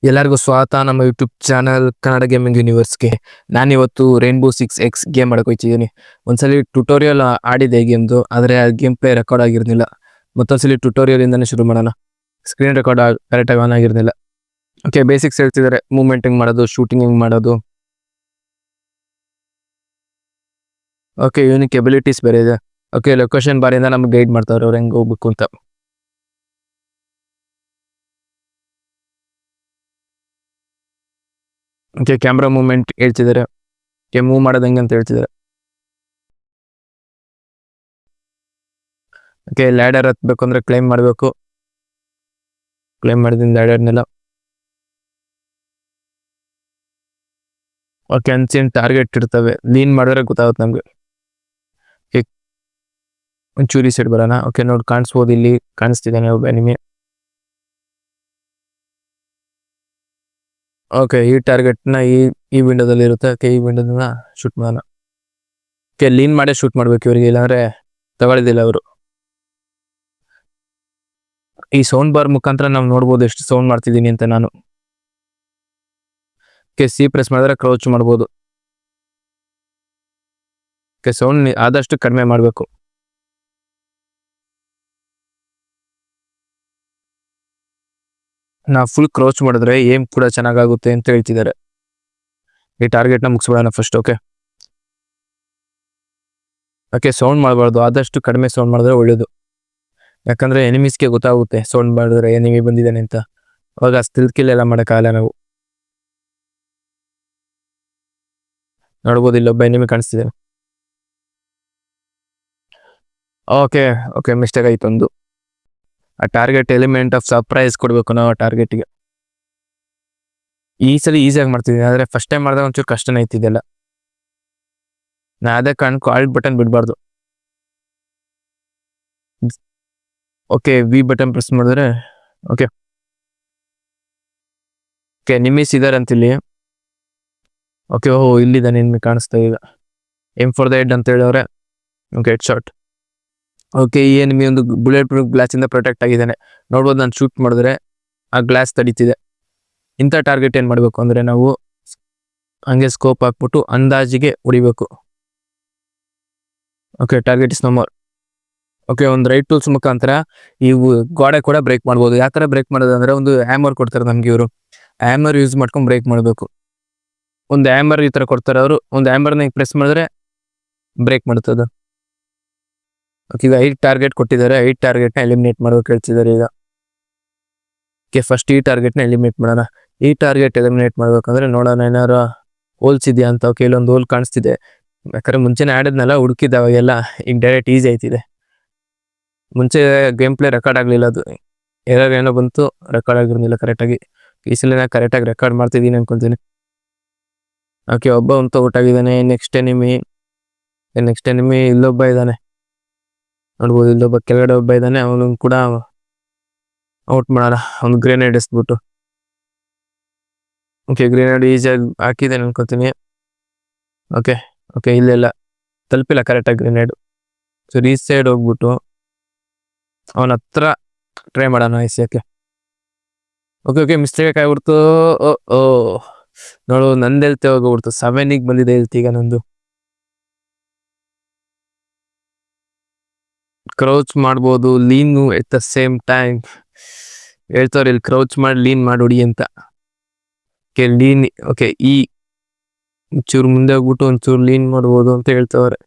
ಎಲ್ಲರಿಗೂ ಸ್ವಾಗತ ನಮ್ಮ ಯೂಟ್ಯೂಬ್ ಚಾನಲ್ ಕನ್ನಡ ಗೇಮಿಂಗ್ ಯೂನಿವರ್ಸ್ಗೆ. ನಾನಿವತ್ತು ರೈನ್ಬೋ 6X ಗೇಮ್ ಆಡಕ್ಕೆ ಹೋಗ್ತಿದ್ದೀನಿ. ಒಂದ್ಸಲಿ ಟ್ಯುಟೋರಿಯಲ್ ಆಡಿದೆ ಗೇಮ್ದು, ಆದರೆ ಆ ಗೇಮ್ ಪ್ಲೇ ರೆಕಾರ್ಡ್ ಆಗಿರಲಿಲ್ಲ. ಮತ್ತೊಂದ್ಸಲಿ ಟ್ಯುಟೋರಿಯಲಿಂದನೇ ಶುರು ಮಾಡೋಣ. ಸ್ಕ್ರೀನ್ ರೆಕಾರ್ಡ್ ಕರೆಕ್ಟಾಗಿ ಆನ್ ಆಗಿರಲಿಲ್ಲ. ಓಕೆ, ಬೇಸಿಕ್ಸ್ ಹೇಳ್ತಿದ್ದಾರೆ. ಮೂವ್ಮೆಂಟ್ ಹೆಂಗೆ ಮಾಡೋದು, ಶೂಟಿಂಗ್ ಹೆಂಗೆ ಮಾಡೋದು. ಓಕೆ, ಯೂನಿಕ್ ಎಬಿಲಿಟೀಸ್ ಬೇರೆ ಇದೆ. ಓಕೆ, ಲೊಕೇಶನ್ ಬಾರಿಂದ ನಮ್ಗೆ ಗೈಡ್ ಮಾಡ್ತಾವ್ರೆ ಅವ್ರು ಹೆಂಗೆ ಹೋಗ್ಬೇಕು ಅಂತ. ಓಕೆ, ಕ್ಯಾಮ್ರಾ ಮೂವ್ಮೆಂಟ್ ಹೇಳ್ತಿದ್ದಾರೆ. ಓಕೆ, ಮೂವ್ ಮಾಡೋದು ಹೆಂಗೆ ಅಂತ ಹೇಳ್ತಿದ್ದಾರೆ. ಓಕೆ, ಲ್ಯಾಡರ್ ಹತ್ಬೇಕು ಅಂದ್ರೆ ಕ್ಲೈಮ್ ಮಾಡಬೇಕು. ಕ್ಲೈಮ್ ಮಾಡಿದಿಂದ ಲ್ಯಾಡರ್ನೆಲ್ಲ. ಓಕೆ, ಅನ್ಸೀನ್ ಟಾರ್ಗೆಟ್ ಇರ್ತವೆ. ಲೀನ್ ಮಾಡಿದ್ರೆ ಗೊತ್ತಾಗುತ್ತೆ ನಮ್ಗೆ. ಒಂಚೂರಿ ಸೈಡ್ ಬರೋಣ. ಓಕೆ, ನೋಡಿ ಕಾಣಿಸ್ಬೋದು, ಇಲ್ಲಿ ಕಾಣಿಸ್ತಿದ್ದಾನೆ ಒಬ್ಬ ಎನಿಮಿ. ಓಕೆ, ಈ ಟಾರ್ಗೆಟ್ನ ಈ ವಿಂಡೋದಲ್ಲಿ ಇರುತ್ತೆ. ಓಕೆ, ಈ ವಿಂಡೋದನ್ನ ಶೂಟ್ ಮಾಡೋಣ. ಓಕೆ, ಲೀನ್ ಮಾಡೇ ಶೂಟ್ ಮಾಡ್ಬೇಕು ಇವರಿಗೆ, ಇಲ್ಲಾಂದ್ರೆ ತಗೊಳ್ಳೋದಿಲ್ಲ ಅವರು. ಈ ಸೌಂಡ್ ಬಾರ್ ಮುಖಾಂತರ ನಾವು ನೋಡ್ಬೋದು ಎಷ್ಟು ಸೌಂಡ್ ಮಾಡ್ತಿದ್ದೀನಿ ಅಂತ ನಾನು. ಓಕೆ, ಸಿ ಪ್ರೆಸ್ ಮಾಡಿದ್ರೆ ಕ್ರೌಚ್ ಮಾಡ್ಬೋದು. ಓಕೆ, ಸೌಂಡ್ ಆದಷ್ಟು ಕಡಿಮೆ ಮಾಡಬೇಕು. ನಾವು ಫುಲ್ ಕ್ರೌಚ್ ಮಾಡಿದ್ರೆ ಏಮ್ ಕೂಡ ಚೆನ್ನಾಗಾಗುತ್ತೆ ಅಂತ ಹೇಳ್ತಿದ್ದಾರೆ. ಈ ಟಾರ್ಗೆಟ್ನ ಮುಗಿಸ್ಬಿಡೋಣ ಫಸ್ಟ್. ಓಕೆ ಓಕೆ, ಸೌಂಡ್ ಮಾಡಬಾರ್ದು, ಆದಷ್ಟು ಕಡಿಮೆ ಸೌಂಡ್ ಮಾಡಿದ್ರೆ ಒಳ್ಳೇದು. ಯಾಕಂದ್ರೆ ಎನಿಮೀಸ್ಗೆ ಗೊತ್ತಾಗುತ್ತೆ ಸೌಂಡ್ ಮಾಡಿದ್ರೆ ಎನಿಮಿ ಬಂದಿದ್ದಾನೆ ಅಂತ. ಅವಾಗ ಸ್ಟಿಲ್ ಕಿಲ್ ಎಲ್ಲ ಮಾಡೋಕ್ಕಾಗಲ್ಲ ನಾವು. ನೋಡ್ಬೋದು, ಇಲ್ಲೊಬ್ಬ ಎನಿಮಿ ಕಾಣಿಸ್ತಿದೆ. ಓಕೆ ಓಕೆ, ಮಿಸ್ಟೇಕ್ ಆಯ್ತು ಒಂದು. ಆ ಟಾರ್ಗೆಟ್ ಎಲಿಮೆಂಟ್ ಆಫ್ ಸರ್ಪ್ರೈಸ್ ಕೊಡಬೇಕು ನಾವು ಆ ಟಾರ್ಗೆಟ್ಗೆ. ಈ ಸಲ ಈಸಿಯಾಗಿ ಮಾಡ್ತಿದ್ದೀನಿ, ಆದರೆ ಫಸ್ಟ್ ಟೈಮ್ ಮಾಡಿದಾಗ ಒಂಚೂರು ಕಷ್ಟನೇ ಐತಿದೆಲ್ಲ. ನಾ ಅದೇ ಕಾರಣಕ್ಕೂ ಆಲ್ಟ್ ಬಟನ್ ಬಿಡಬಾರ್ದು. ಓಕೆ, ವಿ ಬಟನ್ ಪ್ರೆಸ್ ಮಾಡಿದ್ರೆ ಓಕೆ ಓಕೆ ನಿಮಿಸ್ ಇದಾರೆ ಅಂತ ಇಲ್ಲಿ. ಓಕೆ, ಓಹೋ, ಇಲ್ಲಿದ್ದಾನೆ ನಿಮ್ಗೆ ಕಾಣಿಸ್ತಾ ಈಗ. ಏಮ್ ಫಾರ್ ದ ಹೆಡ್ ಅಂತ ಹೇಳವ್ರೆ. Okay, head shot. ಓಕೆ, ಈ ಎನಿಮಿ ಒಂದು ಬುಲೆಟ್ ಪ್ರೂಫ್ ಗ್ಲಾಸಿಂದ ಪ್ರೊಟೆಕ್ಟ್ ಆಗಿದ್ದಾನೆ. ನೋಡ್ಬೋದು, ನಾನು ಶೂಟ್ ಮಾಡಿದ್ರೆ ಆ ಗ್ಲಾಸ್ ತಡೀತಿದೆ. ಇಂಥ ಟಾರ್ಗೆಟ್ ಏನು ಮಾಡಬೇಕು ಅಂದರೆ ನಾವು ಹಂಗೆ ಸ್ಕೋಪ್ ಹಾಕ್ಬಿಟ್ಟು ಅಂದಾಜಿಗೆ ಹೊಡಿಬೇಕು. Okay, target is no more. Okay, ಒಂದು ರೈಟ್ ಟೂಲ್ಸ್ ಮುಖಾಂತರ ಈ ಗೋಡೆ ಕೂಡ ಬ್ರೇಕ್ ಮಾಡ್ಬೋದು. ಯಾವ ಥರ ಬ್ರೇಕ್ ಮಾಡೋದು ಅಂದರೆ, ಒಂದು ಹ್ಯಾಮರ್ ಕೊಡ್ತಾರೆ ನಮಗೆ ಇವರು. ಹ್ಯಾಮರ್ ಯೂಸ್ ಮಾಡ್ಕೊಂಡು ಬ್ರೇಕ್ ಮಾಡಬೇಕು. ಒಂದು ಹ್ಯಾಮರ್ ಈ ಥರ ಕೊಡ್ತಾರೆ ಅವರು. ಒಂದು ಹ್ಯಾಮರ್ನ ಪ್ರೆಸ್ ಮಾಡಿದ್ರೆ ಬ್ರೇಕ್ ಮಾಡ್ತದೆ. ಓಕೆ, ಈಗ 8 ಟಾರ್ಗೆಟ್ ಕೊಟ್ಟಿದ್ದಾರೆ. 8 ಟಾರ್ಗೆಟ್ನ ಎಲಿಮಿನೇಟ್ ಮಾಡೋಕೆ ಹೇಳ್ತಿದ್ದಾರೆ ಈಗ. ಓಕೆ, ಫಸ್ಟ್ ಈ ಟಾರ್ಗೆಟ್ನ ಎಲಿಮಿನೇಟ್ ಮಾಡೋಣ. ಈ ಟಾರ್ಗೆಟ್ ಎಲಿಮಿನೇಟ್ ಮಾಡ್ಬೇಕಂದ್ರೆ ನೋಡೋಣ ಏನಾರು ಹೋಲ್ಸ್ ಇದೆಯಾ ಅಂತ. ಓಕೆ, ಇಲ್ಲೊಂದು ಹೋಲ್ ಕಾಣಿಸ್ತಿದೆ. ಯಾಕಂದ್ರೆ ಮುಂಚೆನೇ ಆಡೋದ್ನೆಲ್ಲ ಹುಡುಕಿದ್ದಾವಾಗೆಲ್ಲ ಈಗ ಡೈರೆಕ್ಟ್ ಈಸಿ ಆಯ್ತಿದೆ. ಮುಂಚೆ ಗೇಮ್ ಪ್ಲೇ ರೆಕಾರ್ಡ್ ಆಗಲಿಲ್ಲ, ಅದು ಎರರ್ ಏನೋ ಬಂತು, ರೆಕಾರ್ಡ್ ಆಗಿರಲಿಲ್ಲ ಕರೆಕ್ಟಾಗಿ. ಈ ಸಲ ನಾನು ಕರೆಕ್ಟಾಗಿ ರೆಕಾರ್ಡ್ ಮಾಡ್ತಿದ್ದೀನಿ ಅನ್ಕೊತೀನಿ. ಓಕೆ, ಒಬ್ಬ ಅಂತ ಔಟ್ ಆಗಿದ್ದಾನೆ. ನೆಕ್ಸ್ಟ್ ಎನಿಮಿ ಇಲ್ಲೊಬ್ಬ ಇದ್ದಾನೆ. ನೋಡ್ಬೋದು, ಇಲ್ಲೊಬ್ಬ ಕೆಳಗಡೆ ಒಬ್ಬ ಇದ್ದಾನೆ. ಅವನು ಕೂಡ ಔಟ್ ಮಾಡೋಣ. ಒಂದು ಗ್ರೆನೇಡ್ ಎಸ್ಬಿಟ್ಟು. ಓಕೆ, ಗ್ರೆನೇಡ್ ಈಸಿಯಾಗಿ ಹಾಕಿದ್ದೇನೆ ಅನ್ಕೋತೀನಿ. ಓಕೆ ಓಕೆ, ಇಲ್ಲೆಲ್ಲ ತಲುಪಿಲ್ಲ ಕರೆಕ್ಟಾಗಿ ಗ್ರೆನೇಡು. ಸೊ ಈ ಸೈಡ್ ಹೋಗ್ಬಿಟ್ಟು ಅವನ ಹತ್ರ ಟ್ರೈ ಮಾಡೋಣ ಎಸೆಯೋಕ್ಕೆ. ಓಕೆ ಓಕೆ, ಮಿಸ್ಟೇಕ್ ಆಗ್ಬಿಡ್ತು. ಓ ನೋಡು, ನಂದು ಹೆಲ್ತ್ ಹೋಗ್ಬಿಡ್ತು. 7ಗೆ ಬಂದಿದೆ ಹೆಲ್ತ್ ಈಗ ನಂದು. ಕ್ರೌಚ್ ಮಾಡ್ಬೋದು, ಲೀನು ಎಟ್ ದ ಸೇಮ್ ಟೈಮ್. ಹೇಳ್ತವ್ರೆ ಇಲ್ಲಿ ಕ್ರೌಚ್ ಮಾಡಿ ಲೀನ್ ಮಾಡಿ ಹೊಡಿ ಅಂತ. Okay, lean. ಓಕೆ, ಒಂಚೂರು ಮುಂದೆ ಹೋಗ್ಬಿಟ್ಟು ಒಂಚೂರು ಲೀನ್ ಮಾಡ್ಬೋದು ಅಂತ ಹೇಳ್ತವ್ರೆ.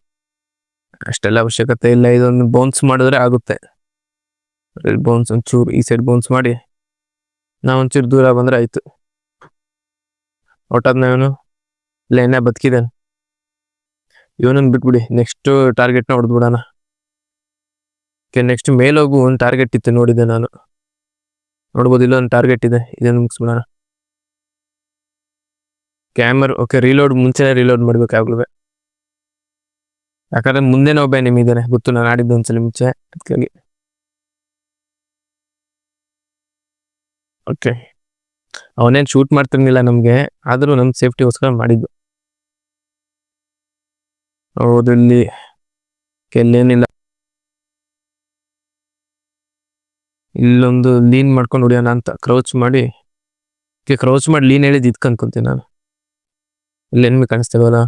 ಅಷ್ಟೆಲ್ಲ ಅವಶ್ಯಕತೆ ಇಲ್ಲ, ಇದೊಂದು ಬೌನ್ಸ್ ಮಾಡಿದ್ರೆ ಆಗುತ್ತೆ. ಬೌನ್ಸ್ ಒಂಚೂರು ಈ ಸೈಡ್ ಬೌನ್ಸ್ ಮಾಡಿ ನಾವು ಒಂಚೂರು ದೂರ ಬಂದ್ರೆ ಆಯ್ತು. ಒಟ್ಟಾದ್ನ ಇವನು ಇಲ್ಲ ಏನೇ ಬದುಕಿದ್ದಾನೆ. ಇವನನ್ನು ಬಿಟ್ಬಿಡಿ, ನೆಕ್ಸ್ಟ್ ಟಾರ್ಗೆಟ್ನ ಹೊಡೆದ್ಬಿಡೋಣ. ಓಕೆ, ನೆಕ್ಸ್ಟ್ ಮೇಲೋಗು ಒಂದು ಟಾರ್ಗೆಟ್ ಇತ್ತು, ನೋಡಿದ್ದೆ ನಾನು. ನೋಡ್ಬೋದು, ಇಲ್ಲೊಂದು ಟಾರ್ಗೆಟ್ ಇದೆ, ಇದನ್ನು ಮುಗಿಸ್ಬಿಡೋಣ. ಕ್ಯಾಮರ್. ಓಕೆ, ರೀಲೋಡ್ ಮುಂಚೆನೇ ರೀಲೋಡ್ ಮಾಡ್ಬೇಕು ಯಾವಾಗಲೂ. ಯಾಕಂದ್ರೆ ಮುಂದೆನೇ ಒಬ್ಬ ಎನಿಮಿ ಇದ್ದಾನೆ, ಗೊತ್ತು, ನಾನು ಆಡಿದ್ದು ಒಂದ್ಸಲ ಮುಂಚೆ, ಅದಕ್ಕಾಗಿ. ಓಕೆ, ಅವನೇನು ಶೂಟ್ ಮಾಡ್ತಿರ್ಲಿಲ್ಲ ನಮಗೆ, ಆದರೂ ನಮ್ಮ ಸೇಫ್ಟಿಗೋಸ್ಕರ ಮಾಡಿದ್ದು. ಹೌದು, ಇಲ್ಲಿ ಎಲ್ಲೇನಿಲ್ಲ. ಇಲ್ಲೊಂದು ಲೀನ್ ಮಾಡ್ಕೊಂಡು ಹೊಡಿಯೋಣ ಅಂತ ಕ್ರೌಚ್ ಮಾಡಿ ಕ್ರೌಚ್ ಮಾಡಿ ಲೀನ್ ಹೇಳಿದ್ ಇದಕ್ಕೆ ಅನ್ಕೊಂತೀನಿ ನಾನು. ಇಲ್ಲಿ ಎನಿಮಿ ಕಾಣಿಸ್ತೇವಲ್ಲ,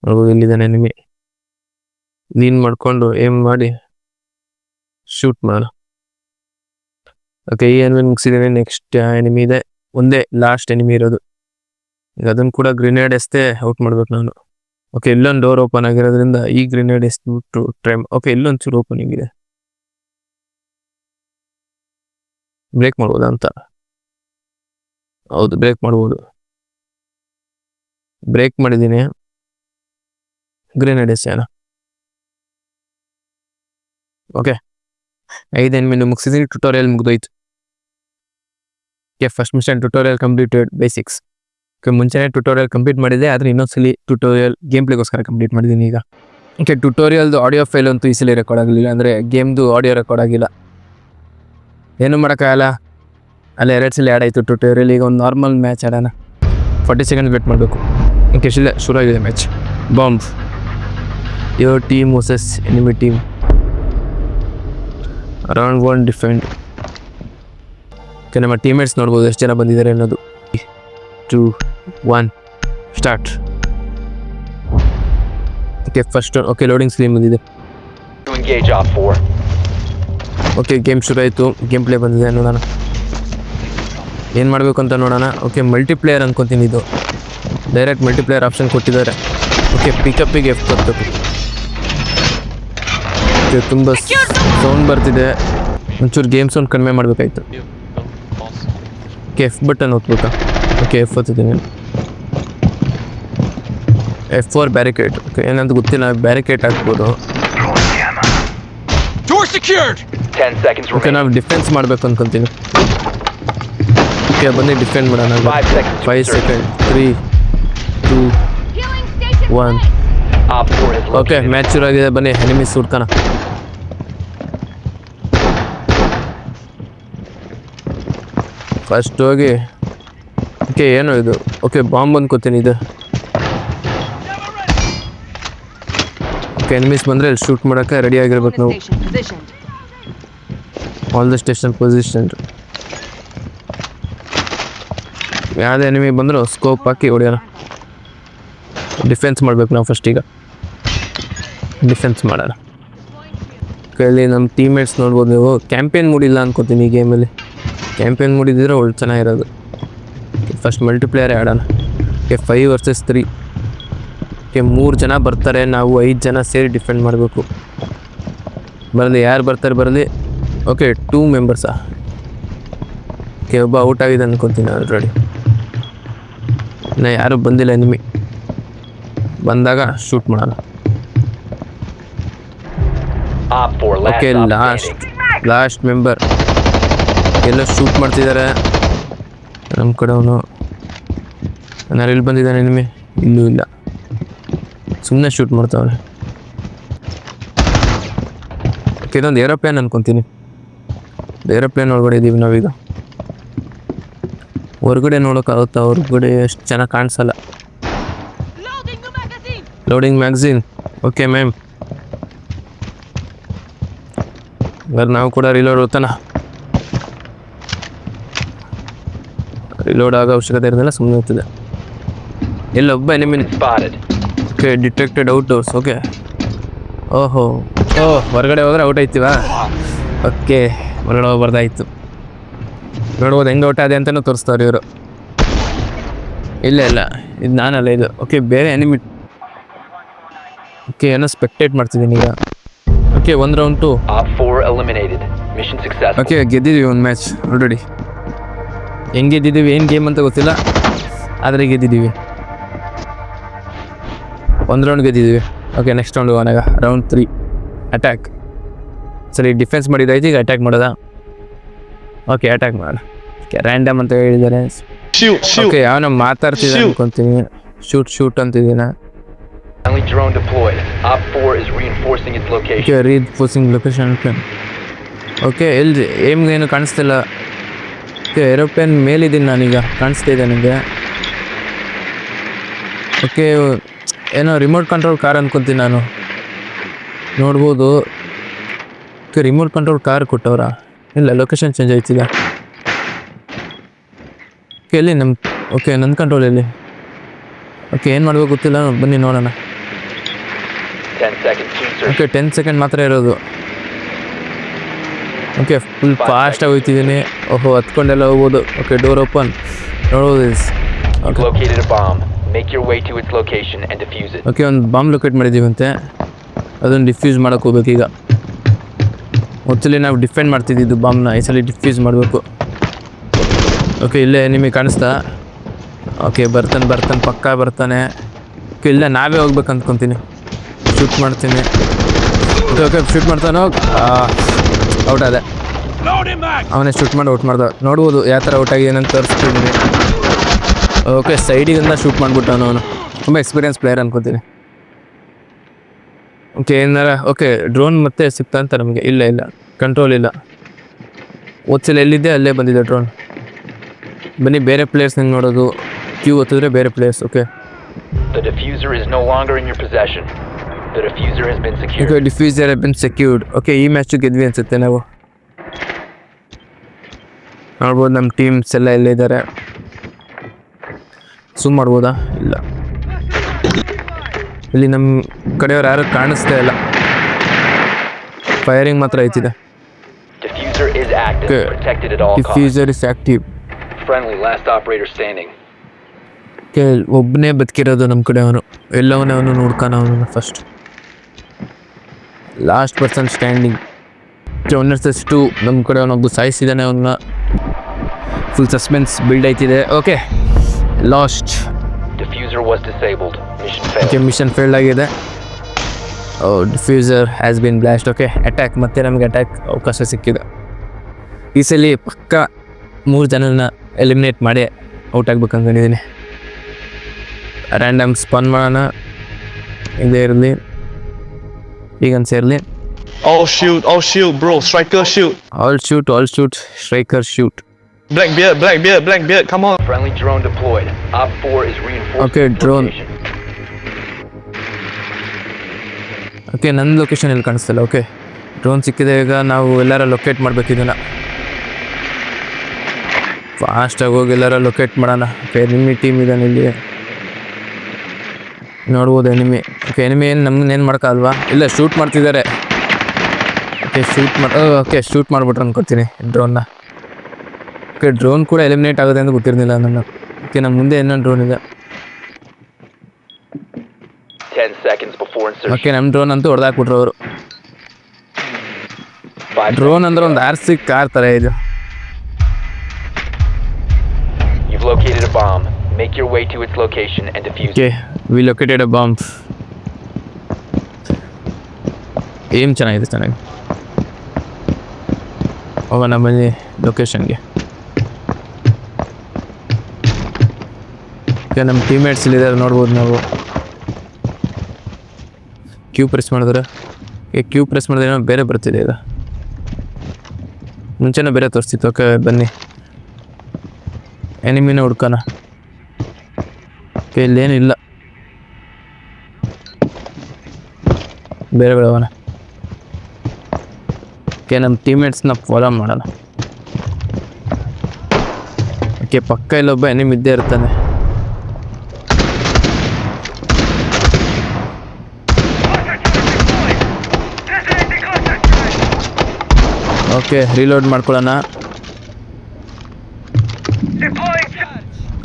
ನೋಡ್ಬೋದು ಇಲ್ಲಿದ್ದಾನೆ ಎನಿಮಿ. ಲೀನ್ ಮಾಡ್ಕೊಂಡು ಏಮ್ ಮಾಡಿ ಶೂಟ್ ಮಾಡು. ಓಕೆ, ಈ ಎನಿಮಿ ಮುಗಿಸಿದ್ದೀನಿ. ನೆಕ್ಸ್ಟ್ ಎನಿಮಿ ಇದೆ, ಒಂದೇ ಲಾಸ್ಟ್ ಎನಿಮಿ ಇರೋದು. ಈಗ ಅದನ್ನು ಕೂಡ ಗ್ರಿನೇಡ್ ಎಷ್ಟೇ ಔಟ್ ಮಾಡ್ಬೇಕು ನಾನು. ಓಕೆ, ಇಲ್ಲೊಂದು ಡೋರ್ ಓಪನ್ ಆಗಿರೋದ್ರಿಂದ ಈ ಗ್ರಿನೇಡ್ ಎಷ್ಟು ಟ್ರೈ. ಓಕೆ, ಇಲ್ಲೊಂದು ಚೂರು ಓಪನಿಂಗ್ ಇದೆ, ಬ್ರೇಕ್ ಮಾಡ್ಬೋದಾ ಅಂತ. ಹೌದು, ಬ್ರೇಕ್ ಮಾಡ್ಬೋದು. ಬ್ರೇಕ್ ಮಾಡಿದ್ದೀನಿ. ಗ್ರೆನೇಡ್ ಎಸೆಯೋಣ. ಓಕೆ, 5 ಎನಿಮಿನ ಮುಗಿಸಿದ್ದೀನಿ. ಟ್ಯುಟೋರಿಯಲ್ ಮುಗಿದೋಯ್ತು. First mission tutorial completed basics. ಮುಂಚೆನೇ ಟ್ಯುಟೋರಿಯಲ್ ಕಂಪ್ಲೀಟ್ ಮಾಡಿದೆ, ಆದರೆ ಇನ್ನೊಂದ್ಸಲಿ ಟ್ಯುಟೋರಿಯಲ್ ಗೇಮ್ ಪ್ಲೇಗೋಸ್ಕರ ಕಂಪ್ಲೀಟ್ ಮಾಡಿದ್ದೀನಿ ಈಗ. ಓಕೆ, ಟ್ಯುಟೋರಿಯಲ್ದು ಆಡಿಯೋ ಫೈಲ್ ಅಂತೂ ಈ ಸಲ ರೆಕಾರ್ಡ್ ಆಗಲಿಲ್ಲ, ಅಂದರೆ ಗೇಮ್ದು ಆಡಿಯೋ ರೆಕಾರ್ಡ್ ಆಗಿಲ್ಲ. ಏನು ಮಾಡೋಕ್ಕಾಗಲ್ಲ, ಅಲ್ಲಿ 2 ಸಲ ಆ್ಯಡ್ ಆಯಿತು ಟ್ಯುಟೋರಿಯಲ್. ಈಗ ಒಂದು ನಾರ್ಮಲ್ ಮ್ಯಾಚ್ ಆಡೋಣ. 40 ಸೆಕೆಂಡ್ಸ್ ವೇಟ್ ಮಾಡಬೇಕು. ಓಕೆ, ಶುರು ಆಗಿದೆ match. Bomb your team versus enemy team. Around 1 defend. Okay, ನಮ್ಮ ಟೀಮ್ಮೇಟ್ಸ್ ನೋಡ್ಬೋದು ಎಷ್ಟು ಜನ ಬಂದಿದ್ದಾರೆ ಅನ್ನೋದು. 2, 1 start. Okay, first okay loading screen ಬಂದಿದೆ. ಓಕೆ, ಗೇಮ್ ಶುರು ಆಯಿತು. ಗೇಮ್ ಪ್ಲೇ ಬಂದಿದೆ, ನೋಡೋಣ ಏನು ಮಾಡಬೇಕು ಅಂತ ನೋಡೋಣ. ಓಕೆ, ಮಲ್ಟಿಪ್ಲೇಯರ್ ಅನ್ಕೊತೀನಿ ಇದು. ಡೈರೆಕ್ಟ್ ಮಲ್ಟಿಪ್ಲೇಯರ್ ಆಪ್ಷನ್ ಕೊಟ್ಟಿದ್ದಾರೆ. ಓಕೆ, ಪಿಕಪ್ಪಿಗೆ F ಕೊಡ್ಬೇಕು. ಓಕೆ, ತುಂಬ ಸೌಂಡ್ ಬರ್ತಿದೆ, ಒಂಚೂರು ಗೇಮ್ ಸೌಂಡ್ ಕಡಿಮೆ ಮಾಡಬೇಕಾಯ್ತು. ಓಕೆ, F ಬಟನ್ ಒತ್ಬೇಕಾ? ಓಕೆ, F ಒತ್ತಿದ್ದೀನಿ. F4 barricade. ಓಕೆ, ಏನಂತ ಗೊತ್ತಿಲ್ಲ, ಬ್ಯಾರಿಕೇಡ್ ಹಾಕ್ಬೋದು. ಓಕೆ, ನಾವು ಡಿಫೆನ್ಸ್ ಮಾಡಬೇಕು ಅನ್ಕೊತೀನಿ. ಓಕೆ, ಬನ್ನಿ ಡಿಫೆಂಡ್ ಮಾಡೋಣ. 5 ಸೆಕೆಂಡ್. 3, 2, 1. ಓಕೆ, ಮ್ಯಾಚ್ ಶುರು ಆಗಿದೆ. ಬನ್ನಿ ಎನಿಮೀಸ್ ಸುಡ್ತಾನ. ಫಸ್ಟ್ ಹೋಗಿ. ಓಕೆ, ಏನು ಇದು? ಓಕೆ, ಬಾಂಬ್ ಅನ್ಕೋತೀನಿ ಇದು. ಓಕೆ, ಎನಿಮೀಸ್ ಬಂದರೆ ಇಲ್ಲಿ ಶೂಟ್ ಮಾಡೋಕ್ಕೆ ರೆಡಿ ಆಗಿರ್ಬೇಕು ನಾವು. All the station position. ಯಾವುದೇ ಎನಿಮಿ ಬಂದರೂ ಸ್ಕೋಪ್ ಹಾಕಿ ಹೊಡೆಯೋಣ. ಡಿಫೆನ್ಸ್ ಮಾಡಬೇಕು ನಾವು ಫಸ್ಟ್. ಈಗ ಡಿಫೆನ್ಸ್ ಮಾಡೋಣ. ಇಲ್ಲಿ ನಮ್ಮ ಟೀಮ್ಮೇಟ್ಸ್ ನೋಡ್ಬೋದು ನೀವು. ಕ್ಯಾಂಪೇನ್ ಮೂಡಿಲ್ಲ ಅನ್ಕೋತೀನಿ ಈ ಗೇಮಲ್ಲಿ. ಕ್ಯಾಂಪೇನ್ ಮೂಡಿದ್ರೆ ಒಳ್ಳೆ ಚೆನ್ನಾಗಿರೋದು. ಫಸ್ಟ್ ಮಲ್ಟಿಪ್ಲೇಯರ್ ಆಡೋಣ. Okay, 5 versus 3. ಓಕೆ, 3 ಜನ ಬರ್ತಾರೆ, ನಾವು 5 ಜನ ಸೇರಿ ಡಿಫೆಂಡ್ ಮಾಡಬೇಕು. ಬರಲಿ, ಯಾರು ಬರ್ತಾರೆ ಬರಲಿ. ಓಕೆ, 2 ಮೆಂಬರ್ಸಾ? ಓಕೆ, ಒಬ್ಬ ಔಟ್ ಆಗಿದೆ ಅನ್ಕೊತೀನಿ ಆಲ್ರೆಡಿ. ಇನ್ನು ಯಾರೂ ಬಂದಿಲ್ಲ ಎನಿಮಿ. ಬಂದಾಗ ಶೂಟ್ ಮಾಡೋಣ. Okay, last member. ಎಲ್ಲ ಶೂಟ್ ಮಾಡ್ತಿದ್ದಾರೆ ನಮ್ಮ ಕಡೆಯವನು. ನಾನು ಇಲ್ಲಿ ಬಂದಿದ್ದಾನೆ ಎನಿಮಿ? ಇಲ್ಲೂ ಇಲ್ಲ, ಸುಮ್ಮನೆ ಶೂಟ್ ಮಾಡ್ತಾವನೆ. ಓಕೆ, ಇದೊಂದು ಏರೋಪ್ಲೇನ್ ಅನ್ಕೊತೀನಿ. ಏರೋಪ್ಲೇನ್ ಒಳಗಡೆ ಇದ್ದೀವಿ ನಾವೀಗ. ಹೊರಗಡೆ ನೋಡೋಕ್ಕಾಗುತ್ತಾ? ಹೊರಗಡೆ ಅಷ್ಟು ಚೆನ್ನಾಗಿ ಕಾಣಿಸಲ್ಲ. Loading magazine. ಓಕೆ ಮ್ಯಾಮ್, ಇವಾಗ ನಾವು ಕೂಡ ರಿಲೋಡ್ ಹೋಗ್ತಾನ. ರಿಲೋಡ್ ಆಗೋ ಅವಶ್ಯಕತೆ ಇರೋದಿಲ್ಲ, ಸುಮ್ಮನೆ ಹೋಗ್ತದೆ. ಎಲ್ಲೊಬ್ಬ enemy. Okay, detected outdoors. Okay, ಹೊರಗಡೆ ಹೋದ್ರೆ ಔಟ್ ಆಯ್ತೀವಾ? ಓಕೆ, ಹೊರಗಡೆ ಹೋಗ್ಬಾರ್ದಾಯ್ತು. ನೋಡ್ಬೋದು ಹೆಂಗೆ ಔಟ್ ಆದೆ ಅಂತಲೂ ತೋರಿಸ್ತಾರೆ ಇವರು. ಇಲ್ಲ ಇದು ನಾನಲ್ಲ, ಇದು. ಓಕೆ, ಬೇರೆ ಎನಿಮಿ. ಓಕೆ, ಏನೋ ಸ್ಪೆಕ್ಟೇಟ್ ಮಾಡ್ತಿದ್ದೀನಿ ಈಗ. Okay, 1 round 2. ಓಕೆ, ಗೆದ್ದಿದ್ದೀವಿ ಒಂದು ಮ್ಯಾಚ್ ಆಲ್ರೆಡಿ. ಹೆಂಗೆ ಗೆದ್ದಿದ್ದೀವಿ, ಏನು ಗೇಮ್ ಅಂತ ಗೊತ್ತಿಲ್ಲ, ಆದರೆ ಗೆದ್ದಿದ್ದೀವಿ. 1 ರೌಂಡ್ ಗೆದ್ದಿದ್ದೀವಿ. ಓಕೆ, ನೆಕ್ಸ್ಟ್ ರೌಂಡ್ ಹೋಗೋಣ. Round 3 attack. ಸರಿ, ಡಿಫೆನ್ಸ್ ಮಾಡಿದ್ದಾಯ್ತು, ಈಗ ಅಟ್ಯಾಕ್ ಮಾಡೋದಾ? ಓಕೆ, ಅಟ್ಯಾಕ್ ಮಾಡೋಣ. ಓಕೆ, ರ್ಯಾಂಡಮ್ ಅಂತ ಹೇಳಿದ್ದಾರೆ. ಓಕೆ, ಯಾವನ ಮಾತಾಡ್ತಿದ್ದೆ ಅನ್ಕೊತೀನಿ. ಶೂಟ್ ಅಂತಿದ್ದೀನ. Okay, reinforcing location. ಓಕೆ, ಎಲ್ಲಿ ಏಮ್ಗೇನು ಕಾಣಿಸ್ತಿಲ್ಲ. ಓಕೆ, ಏರೋಪ್ಲೇನ್ ಮೇಲಿದ್ದೀನಿ ನಾನೀಗ, ಕಾಣಿಸ್ತಾ ಇದೆ ನನಗೆ. ಓಕೆ, ಏನೋ ರಿಮೋಟ್ ಕಂಟ್ರೋಲ್ ಕಾರ್ ಅನ್ಕೊತೀನಿ ನಾನು. ನೋಡ್ಬೋದು. ಓಕೆ, ರಿಮೋಟ್ ಕಂಟ್ರೋಲ್ ಕಾರ್ ಕೊಟ್ಟವ್ರಾ? ಇಲ್ಲ, ಲೊಕೇಶನ್ ಚೇಂಜ್ ಆಯ್ತಿದೆ. ಓಕೆ ಎಲ್ಲಿ ನಮ್ಮ ಓಕೆ ನನ್ನ ಕಂಟ್ರೋಲಲ್ಲಿ. ಓಕೆ ಏನು ಮಾಡಬೇಕು ಗೊತ್ತಿಲ್ಲ, ಬನ್ನಿ ನೋಡೋಣ. 10 seconds to insertion. Okay 10 second ಮಾತ್ರ ಇರೋದು. ಓಕೆ ಫುಲ್ ಫಾಸ್ಟಾಗಿ ಹೋಗ್ತಿದ್ದೀನಿ. ಓಹೋ ಹತ್ಕೊಂಡೆಲ್ಲ ಹೋಗ್ಬೋದು. Okay door open. ನೋಡ್ಬೋದು. You've located a bomb. Make your way to its location and defuse it. Okay ಒಂದು ಬಾಂಬ್ ಲೊಕೇಟ್ ಮಾಡಿದ್ದೀವಂತೆ, ಅದನ್ನು ಡಿಫ್ಯೂಸ್ ಮಾಡೋಕೆ ಹೋಗ್ಬೇಕು ಈಗ. ಮೊದಲೇ ನಾವು ಡಿಫೆಂಡ್ ಮಾಡ್ತಿದ್ದಿದ್ದು ಬಾಂಬ್ನ, ಈ ಸಲ ಡಿಫ್ಯೂಸ್ ಮಾಡಬೇಕು. ಓಕೆ ಇಲ್ಲೇ ನಿಮಗೆ ಕಾಣಿಸ್ತಾ? ಓಕೆ ಬರ್ತಾನೆ ಪಕ್ಕಾ ಬರ್ತಾನೆ. ಓಕೆ ಇಲ್ಲ ನಾವೇ ಹೋಗ್ಬೇಕು ಅಂದ್ಕೊತೀನಿ. ಶೂಟ್ ಮಾಡ್ತೀನಿ. ಓಕೆ ಶೂಟ್ ಮಾಡ್ತಾನೋ ಔಟ್ ಆದ. ಅವನೇ ಶೂಟ್ ಮಾಡಿ ಔಟ್ ಮಾಡ್ದ. ನೋಡ್ಬೋದು ಯಾವ ಥರ ಔಟ್ ಆಗಿದೆ ಅಂತ ತೋರಿಸ್ತಿದ್ದೀನಿ. ಓಕೆ ಸೈಡಿಗಿಂದ ಶೂಟ್ ಮಾಡಿಬಿಟ್ಟವನು ಅವನು. ತುಂಬ ಎಕ್ಸ್ಪೀರಿಯನ್ಸ್ ಪ್ಲೇಯರ್ ಅನ್ಕೋತೀನಿ. ಓಕೆ ಏನಾರ ಓಕೆ ಡ್ರೋನ್ ಮತ್ತೆ ಸಿಗ್ತಾ ಅಂತ ನಮಗೆ? ಇಲ್ಲ ಕಂಟ್ರೋಲ್ ಇಲ್ಲ. ಓದ್ಸಲ ಎಲ್ಲಿದ್ದೆ ಅಲ್ಲೇ ಬಂದಿದೆ ಡ್ರೋನ್. ಬನ್ನಿ ಬೇರೆ ಪ್ಲೇಯರ್ಸ್ ನಂಗೆ ನೋಡೋದು. ಕ್ಯೂ ಓದಿದ್ರೆ ಬೇರೆ players. Okay The diffuser is no longer in your possession. The diffuser has been secured. Okay diffuser has bin secured. Okay ಈ ಮ್ಯಾಚು ಗೆದ್ವಿ ಅನ್ಸುತ್ತೆ ನಾವು. ನೋಡ್ಬೋದು ನಮ್ಮ ಟೀಮ್ಸ್ ಎಲ್ಲ ಇದ್ದಾರೆ. ಝೂಮ್ ಮಾಡ್ಬೋದಾ? ಇಲ್ಲ. ಇಲ್ಲಿ ನಮ್ಮ ಕಡೆಯವ್ರು ಯಾರು ಕಾಣಿಸ್ತಾ ಇಲ್ಲ. ಫೈರಿಂಗ್ ಮಾತ್ರ ಐತಿದೆ. Diffuser is active. Okay. Protected at all costs. Diffuser is active. Friendly, last operator standing. Okay ಒಬ್ಬನೇ ಬದುಕಿರೋದು ನಮ್ಮ ಕಡೆ ಅವನು. ಎಲ್ಲವನ್ನೇ ಅವನು ನೋಡ್ತಾನ ಅವನು ಫಸ್ಟ್. Last person standing. ಒನ್ನರ್ಸಷ್ಟು ನಮ್ಮ ಕಡೆ ಅವನೊಬ್ಬ ಸಾಯಿಸಿದ್ದಾನೆ. ಅವನ್ನ ಫುಲ್ ಸಸ್ಪೆನ್ಸ್ ಬಿಲ್ಡ್ ಆಯ್ತಿದೆ. Okay last. Diffuser was disabled. Mission failed. Okay mission failed ಆಗಿದೆ. Diffuser has been blast. Okay attack, ಮತ್ತೆ ನಮಗೆ ಅಟ್ಯಾಕ್ ಅವಕಾಶ ಸಿಕ್ಕಿದೆ. ಈ ಸಲ ಪಕ್ಕ 3 ಜನನ ಎಲಿಮಿನೇಟ್ ಮಾಡಿ ಔಟ್ ಆಗ್ಬೇಕು ಅಂದ್ಕೊಂಡಿದ್ದೀನಿ. ರ್ಯಾಂಡಮ್ ಸ್ಪನ್ ಮಾಡೋಣ. ಇದೇ ಇರಲಿ, ಈಗನ್ ಸೇರಲಿ. All shoot, bro. Striker shoot. All shoot, striker shoot. Blackbeard, come on. Friendly drone deployed. Op 4 is reinforcing. Okay, its drone. location. Okay ನನ್ನ ಲೊಕೇಶನ್ ಎಲ್ಲಿ ಕಾಣಿಸ್ತಲ್ಲ. ಓಕೆ ಡ್ರೋನ್ ಸಿಕ್ಕಿದೆ. ಈಗ ನಾವು ಎಲ್ಲಾರ ಲೊಕೇಟ್ ಮಾಡ್ಬೇಕು ಇದನ್ನು. ಫಾಸ್ಟಾಗಿ ಹೋಗಿ ಎಲ್ಲಾರ ಲೊಕೇಟ್ ಮಾಡೋಣ. ಓಕೆ ಎನಿಮಿ ಟೀಮ್ ಇದ್ದಾನೆ ಇಲ್ಲಿ, ನೋಡ್ಬೋದು ಎನಿಮಿ. ಓಕೆ ಎನಿಮಿ ಏನು ನಮ್ಮನ್ನೇನು ಮಾಡೋಕ್ಕಲ್ವಾ? ಇಲ್ಲ ಶೂಟ್ ಮಾಡ್ತಿದ್ದಾರೆ. ಓಕೆ ಶೂಟ್ ಮಾಡಿಬಿಟ್ರು ಅನ್ಕೋತೀನಿ ಡ್ರೋನ್ನ. ಓಕೆ ಡ್ರೋನ್ ಕೂಡ ಎಲಿಮಿನೇಟ್ ಆಗುತ್ತೆ ಅಂತ ಗೊತ್ತಿರಲಿಲ್ಲ ನನ್ನ. ಓಕೆ ನಮ್ಮ ಮುಂದೆ ಇನ್ನೊಂದು ಡ್ರೋನ್ ಇದೆ. 10 seconds before insertion. ಓಕೆ ನಮ್ಮ ಡ್ರೋನ್ ಅಂತೂ ಹೊಡೆದಾಕ್ಬಿಟ್ರು ಅವರು. 5 ಡ್ರೋನ್ ಅಂದ್ರೆ ಒಂದು RC ಕಾರ್ ಥರ ಇದು. You've located a bomb. Make your way to its location and defuse it. Okay we located a bomb. Aim ಚೆನ್ನಾಗಿದೆ, ಚೆನ್ನಾಗಿ ಹೋಗೋಣ ಬನ್ನಿ ಲೊಕೇಶನ್ಗೆ. ಓಕೆ ನಮ್ಮ ಟೀಮ್ಮೇಟ್ಸ್ ಇಲ್ಲಿದ್ದಾರೆ, ನೋಡ್ಬೋದು ನಾವು. ಕ್ಯೂ ಪ್ರೆಸ್ ಮಾಡಿದ್ರೆ ಕ್ಯೂ ಪ್ರೆಸ್ ಮಾಡಿದ್ರೆ ಏನೋ ಬೇರೆ ಬರ್ತಿದೆ. ಇದು ಮುಂಚೆನೇ ಬೇರೆ ತೋರಿಸ್ತಿತ್ತು. ಓಕೆ ಬನ್ನಿ ಎನಿಮಿನ ಹುಡ್ಕೋಣ. ಓಕೆ ಇಲ್ಲೇನು ಇಲ್ಲ, ಬೇರೆ ಹೋಗೋಣ. ಓಕೆ ನಮ್ಮ ಟೀಮ್ಮೇಟ್ಸ್ನ ಫಾಲೋ ಮಾಡೋಣ. ಓಕೆ ಪಕ್ಕ ಇಲ್ಲೊಬ್ಬ ಎನಿಮಿ ಇದ್ದೇ ಇರ್ತಾನೆ. ಓಕೆ ರೀಲೋಡ್ ಮಾಡ್ಕೊಳ್ಳೋಣ.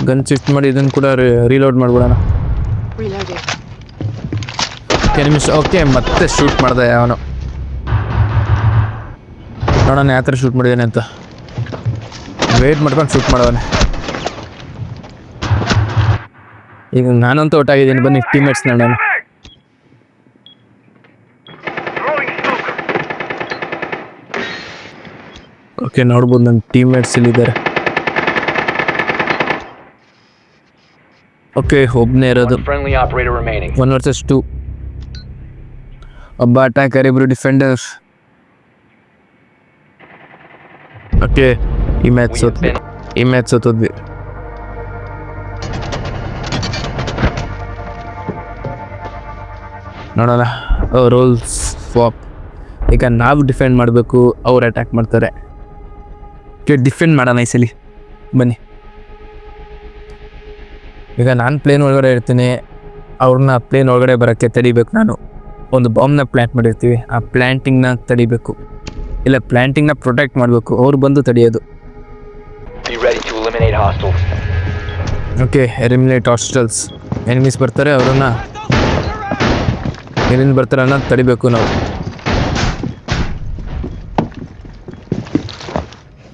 ಗನ್ ಶಿಫ್ಟ್ ಮಾಡಿ ಇದನ್ನು ಕೂಡ ರೀಲೋಡ್ ಮಾಡ್ಬಿಡೋಣ. ಓಕೆ ನಿಮಿಷ. ಓಕೆ ಮತ್ತೆ ಶೂಟ್ ಮಾಡಿದೆ ಅವನು. ನೋಡೋಣ ಯಾವ ಥರ ಶೂಟ್ ಮಾಡಿದ್ದಾನೆ ಅಂತ. ವೇಟ್ ಮಾಡ್ಕೊಂಡು ಶೂಟ್ ಮಾಡೋನೆ. ಈಗ ನಾನಂತೂ ಔಟ್ ಆಗಿದ್ದೀನಿ. ಬನ್ನಿ ಟೀಮ್ಮೇಟ್ಸ್ ನೋಡೋಣ. ಓಕೆ ನೋಡ್ಬೋದು ನನ್ನ ಟೀಮ್ಮೇಟ್ಸ್ ಇಲ್ಲಿದ್ದಾರೆ. ಓಕೆ ಒಬ್ಬನೇ ಇರೋದು. One friendly operator remaining. 1 versus 2. ಒಬ್ಬ ಅಟ್ಯಾಕರ್, ಇಬ್ಬರು ಡಿಫೆಂಡರ್ಸ್. ಓಕೆ ಈ ಮ್ಯಾಚ್ ಸೋತದ್ವಿ. ನೋಡೋಣ ರೋಲ್ಸ್ ಸ್ವಾಪ್. ಈಗ ನಾವು ಡಿಫೆಂಡ್ ಮಾಡಬೇಕು, ಅವ್ರು ಅಟ್ಯಾಕ್ ಮಾಡ್ತಾರೆ. ಡಿಫೆಂಡ್ ಮಾಡೋಣ ಈ ಸಲ ಬನ್ನಿ. ಈಗ ನಾನು ಪ್ಲೇನ್ ಒಳಗಡೆ ಇರ್ತೀನಿ, ಅವ್ರನ್ನ ಪ್ಲೇನ್ ಒಳಗಡೆ ಬರೋಕ್ಕೆ ತಡಿಬೇಕು. ನಾನು ಒಂದು ಬಾಂಬ್ನ ಪ್ಲ್ಯಾಂಟ್ ಮಾಡಿರ್ತೀವಿ, ಆ ಪ್ಲ್ಯಾಂಟಿಂಗ್ನ ತಡಿಬೇಕು, ಇಲ್ಲ ಪ್ಲ್ಯಾಂಟಿಂಗ್ನ ಪ್ರೊಟೆಕ್ಟ್ ಮಾಡಬೇಕು, ಅವ್ರು ಬಂದು ತಡೆಯೋದು. Be ready to eliminate hostiles. Okay, eliminate hostels. Enemies ಬರ್ತಾರೆ, ಅವರನ್ನ ಎಲ್ಲಿಂದ ಬರ್ತಾರೆ ಅನ್ನೋದು ತಡಿಬೇಕು ನಾವು.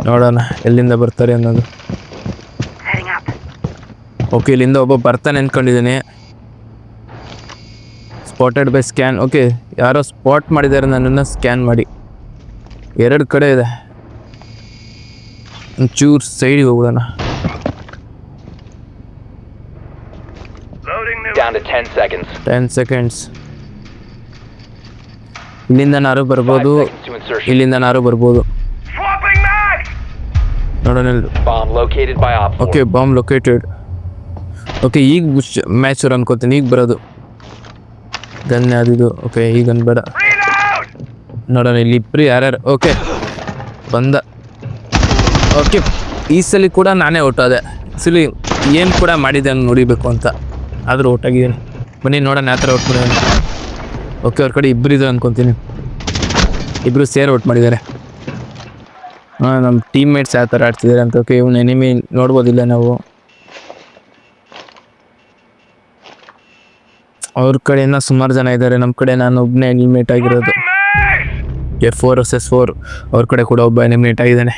ನೋಡೋಣ ಎಲ್ಲಿಂದ ಬರ್ತಾರೆ ಅನ್ನೋದು. ಓಕೆ, ಇಲ್ಲಿಂದ ಒಬ್ಬ ಬರ್ತಾನೆ ಅಂದ್ಕೊಂಡಿದ್ದೀನಿ. Spotted by scan. ಓಕೆ, ಯಾರೋ ಸ್ಪಾಟ್ ಮಾಡಿದ್ದಾರೆ ನನ್ನನ್ನು ಸ್ಕ್ಯಾನ್ ಮಾಡಿ. 2 ಕಡೆ ಇದೆ. ಒಂಚೂರು ಸೈಡಿಗೆ ಹೋಗೋಣ. Down to 10 seconds. 10 seconds. ಇಲ್ಲಿಂದ ನಾರು 5 ಬರ್ಬೋದು, seconds to insertion. ಇಲ್ಲಿಂದ ನಾರು ಬರ್ಬೋದು. ನೋಡೋಣ. Bomb located by Op 4. Okay, bomb located. Okay, ಈಗ ಮ್ಯಾಚ್ ಅನ್ಕೋತೀನಿ, ಈಗ ಬರೋದು ಗನ್ ಯಾವ್ದಿದು. ಓಕೆ, ಈಗ ಬೇಡ. ನೋಡೋಣ ಇಲ್ಲಿ ಇಬ್ಬರು ಯಾರ್ಯಾರು. ಓಕೆ, ಬಂದ. ಓಕೆ, ಈ ಸಲ ಕೂಡ ನಾನೇ ಔಟಾದೆ. ಸಲಿ ಏನು ಕೂಡ ಮಾಡಿದೆ ಅಂತ ನೋಡಿಬೇಕು ಅಂತ, ಆದರೂ ಔಟಾಗಿದ್ದೀನಿ. ಬನ್ನಿ ನೋಡೋಣ ಯಾವ ಥರ ಔಟ್ ಮಾಡಿದ್ದಾನೆ. ಓಕೆ, ಅವ್ರ ಕಡೆ ಇಬ್ಬರು ಇದ್ದಾರೆ ಅನ್ಕೊತೀನಿ, ಇಬ್ಬರು ಸೇರ್ ಔಟ್ ಮಾಡಿದ್ದಾರೆ. ಹಾಂ, ನಮ್ಮ ಟೀಮ್ ಮೇಟ್ಸ್ ಯಾವ ಥರ ಆಡ್ತಿದ್ದಾರೆ ಅಂತ. ಓಕೆ, ಇವ್ನು ಎನಿಮಿ ನೋಡ್ಬೋದಿಲ್ಲ ನಾವು. ಅವ್ರ ಕಡೆಯಿಂದ ಸುಮಾರು ಜನ ಇದ್ದಾರೆ, ನಮ್ಮ ಕಡೆ ನಾನು ಒಬ್ಬನೇ ಎಲಿಮಿನೇಟ್ ಆಗಿರೋದು. 4 versus 4. ಅವ್ರ ಕಡೆ ಕೂಡ ಒಬ್ಬ ಎಲಿಮಿನೇಟ್ ಆಗಿದ್ದಾನೆ.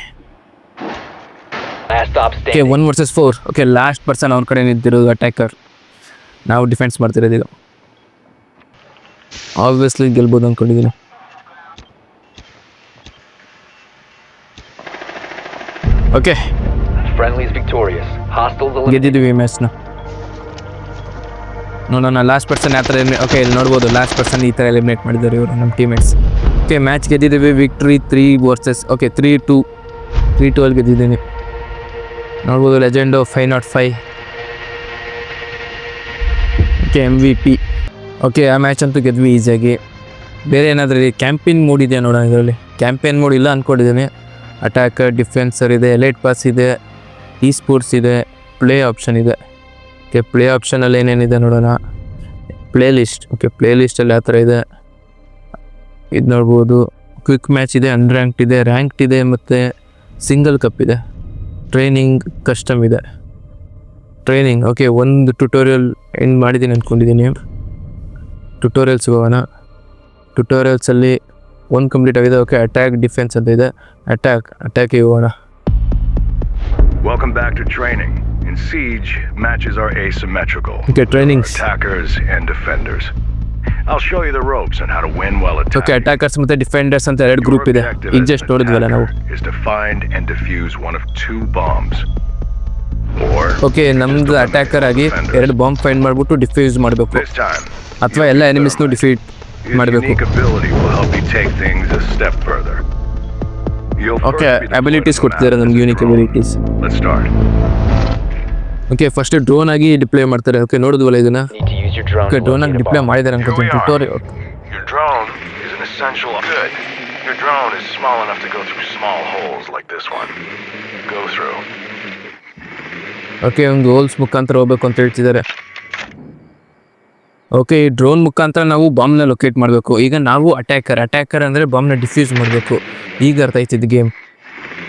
Last stop okay, standing. 1 versus 4. Okay, last person ಅವ್ರ ಕಡೆ ನಿಂತಿರೋದು ಅಟ್ಯಾಕರ್. ನಾವು ಡಿಫೆನ್ಸ್ ಮಾಡ್ತಿರೋದು ಈಗ. ಆಬ್ವಿಯಸ್ಲಿ ಗೆಲ್ಬೋದು ಅಂದ್ಕೊಂಡಿದ್ದೀನಿ. Okay, Friendly is victorious. Hostiles eliminated. ಗೆದ್ದಿದ್ದೀವಿ ಮ್ಯಾಚ್ನ. ನೋಡೋಣ ಲಾಸ್ಟ್ ಪರ್ಸನ್ ಯಾವ ಥರ ಓಕೆ, ಇಲ್ಲಿ ನೋಡ್ಬೋದು ಲಾಸ್ಟ್ ಪರ್ಸನ್ ಈ ಥರ ಎಲಿಮಿನೇಟ್ ಮಾಡಿದ್ದಾರೆ ಇವರು ನಮ್ಮ ಟೀಮೇಟ್ಸ್. ಓಕೆ, ಮ್ಯಾಚ್ ಗೆದ್ದಿದ್ದೀವಿ. Victory 3 versus 3-2. 3-2 ಅಲ್ಲಿ ಗೆದ್ದಿದ್ದೀನಿ. ನೋಡ್ಬೋದು ಲೆಜೆಂಡು 505. Okay, MVP. ಓಕೆ, ಆ ಮ್ಯಾಚ್ ಅಂತೂ ಗೆದ್ವಿ ಈಸಿಯಾಗಿ. ಬೇರೆ ಏನಾದರೂ ಕ್ಯಾಂಪೇನ್ ಮೋಡ್ ಇದೆಯಾ ನೋಡೋಣ. ಇದರಲ್ಲಿ ಕ್ಯಾಂಪೇನ್ ಮೋಡ್ ಇಲ್ಲ ಅಂದ್ಕೊಂಡಿದ್ದೀನಿ. ಅಟ್ಯಾಕರ್, ಡಿಫೆನ್ಸರ್ ಇದೆ, ಎಲೈಟ್ ಪಾಸ್ ಇದೆ, ಇ ಸ್ಪೋರ್ಟ್ಸ್ ಇದೆ, ಪ್ಲೇ ಆಪ್ಷನ್ ಇದೆ. ಓಕೆ, ಪ್ಲೇ ಆಪ್ಷನಲ್ಲಿ ಏನೇನಿದೆ ನೋಡೋಣ. Play list. ಓಕೆ, ಪ್ಲೇ ಲಿಸ್ಟಲ್ಲಿ ಯಾವ ಥರ ಇದೆ ಇದು ನೋಡ್ಬೋದು. ಕ್ವಿಕ್ ಮ್ಯಾಚ್ ಇದೆ, ಅನ್ರ್ಯಾಂಕ್ಡ್ ಇದೆ, ರ್ಯಾಂಕ್ಡ್ ಇದೆ, ಮತ್ತು ಸಿಂಗಲ್ ಕಪ್ ಇದೆ. ಟ್ರೈನಿಂಗ್, ಕಸ್ಟಮ್ ಇದೆ. ಟ್ರೈನಿಂಗ್. ಓಕೆ, ಒಂದು ಟ್ಯುಟೋರಿಯಲ್ ಎಂಡ್ ಮಾಡಿದ್ದೀನಿ ಅಂದ್ಕೊಂಡಿದ್ದೀನಿ. ಟ್ಯುಟೋರಿಯಲ್ಸ್ ಹೋಗೋಣ. ಟ್ಯುಟೋರಿಯಲ್ಸಲ್ಲಿ ಒಂದು ಕಂಪ್ಲೀಟ್ ಆಗಿದೆ. ಓಕೆ, ಅಟ್ಯಾಕ್, ಡಿಫೆನ್ಸ್ ಅಂತ ಇದೆ. ಅಟ್ಯಾಕಿಗೆ ಹೋಗೋಣ. Welcome back to training. In Siege, matches are asymmetrical. Okay, trainings. Attackers and defenders. I'll show you the ropes on how to win while attacking. Okay, attackers ಮತ್ತು defenders ಅಂತ 2 Your group ಇದೆ. objective ಈಗ as just an ನೋಡಿದ್ವಲ್ಲ ನಾವು. attacker is to find and defuse one of 2 bombs. Or okay, ನಮ್ಮದು attacker ಆಗಿ 2 bomb find ಮಾಡಿಬಿಟ್ಟು diffuse ಮಾಡಬೇಕು, this time, ಅಥವಾ ಎಲ್ಲ ಎನಿಮೀಸ್ನು ಡಿಫೀಟ್ his ಮಾಡಬೇಕು. unique ability will help you take things a step further. You'll okay, first be deployed abilities to the ಕೊಡ್ತಿದ್ದಾರೆ map. ನಮ್ಗೆ, unique abilities. Let's start. Okay, first drone ಆಗಿ ಡಿಪ್ಲೇ ಮಾಡ್ತಾರೆ. Okay, ನೋಡಿದ್ವಲ್ಲ ಇದನ್ನ. Need to use your drone okay, to drone ಆಗಿ locate a ಡಿಪ್ಲೇ bomb. ಮಾಡಿದ್ದಾರೆ Here we ಅನ್ಕೋತೀನಿ are. Tutorial. Your drone is an essential good. Your drone is small enough to go through small holes like this one. Go through. Okay, ಒಂದು holes ಮುಖಾಂತರ ಹೋಗ್ಬೇಕು ಅಂತ ಹೇಳ್ತಿದ್ದಾರೆ. Okay, ಈ drone ಮುಖಾಂತರ ನಾವು ಬಾಂಬ್ನ ಲೊಕೇಟ್ ಮಾಡಬೇಕು. ಈಗ ನಾವು ಅಟ್ಯಾಕರ್ ಅಂದರೆ ಬಾಂಬ್ನ ಡಿಫ್ಯೂಸ್ ಮಾಡಬೇಕು. ಈಗ ಅರ್ಥ ಆಯ್ತಿದ್ದು ಗೇಮ್.